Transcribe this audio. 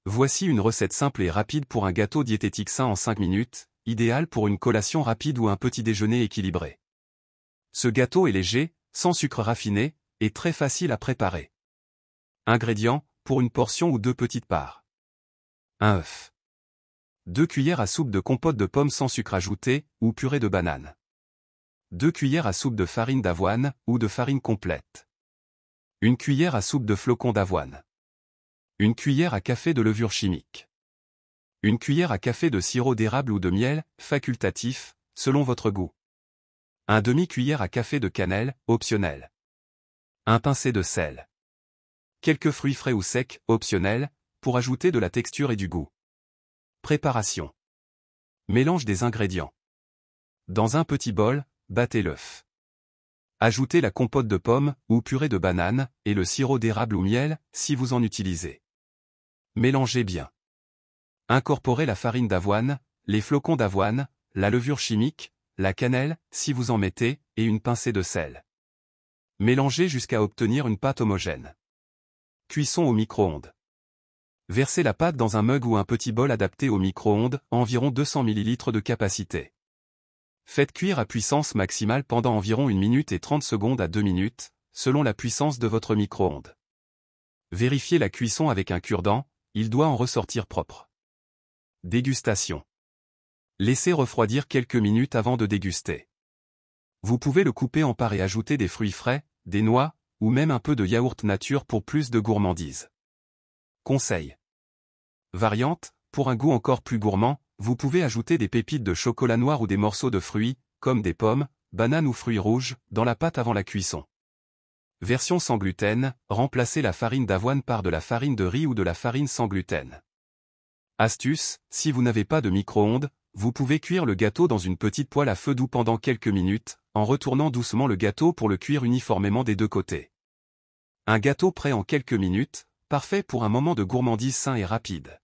Voici une recette simple et rapide pour un gâteau diététique sain en 5 minutes, idéal pour une collation rapide ou un petit déjeuner équilibré. Ce gâteau est léger, sans sucre raffiné, et très facile à préparer. Ingrédients, pour une portion ou 2 petites parts. 1 œuf. 2 cuillères à soupe de compote de pommes sans sucre ajouté, ou purée de banane. 2 cuillères à soupe de farine d'avoine, ou de farine complète. 1 cuillère à soupe de flocons d'avoine. 1 cuillère à café de levure chimique. 1 cuillère à café de sirop d'érable ou de miel, facultatif, selon votre goût. 1 demi-cuillère à café de cannelle, optionnel. 1 pincé de sel. Quelques fruits frais ou secs, optionnels, pour ajouter de la texture et du goût. Préparation. Mélange des ingrédients. Dans un petit bol, battez l'œuf. Ajoutez la compote de pommes, ou purée de banane, et le sirop d'érable ou miel, si vous en utilisez. Mélangez bien. Incorporez la farine d'avoine, les flocons d'avoine, la levure chimique, la cannelle, si vous en mettez, et une pincée de sel. Mélangez jusqu'à obtenir une pâte homogène. Cuisson au micro-ondes. Versez la pâte dans un mug ou un petit bol adapté au micro-ondes, environ 200 ml de capacité. Faites cuire à puissance maximale pendant environ 1 minute et 30 secondes à 2 minutes, selon la puissance de votre micro-ondes. Vérifiez la cuisson avec un cure-dent, il doit en ressortir propre. Dégustation. Laissez refroidir quelques minutes avant de déguster. Vous pouvez le couper en parts et ajouter des fruits frais, des noix, ou même un peu de yaourt nature pour plus de gourmandise. Conseil. Variante, pour un goût encore plus gourmand, vous pouvez ajouter des pépites de chocolat noir ou des morceaux de fruits, comme des pommes, bananes ou fruits rouges, dans la pâte avant la cuisson. Version sans gluten, remplacez la farine d'avoine par de la farine de riz ou de la farine sans gluten. Astuce, si vous n'avez pas de micro-ondes, vous pouvez cuire le gâteau dans une petite poêle à feu doux pendant quelques minutes, en retournant doucement le gâteau pour le cuire uniformément des deux côtés. Un gâteau prêt en quelques minutes, parfait pour un moment de gourmandise sain et rapide.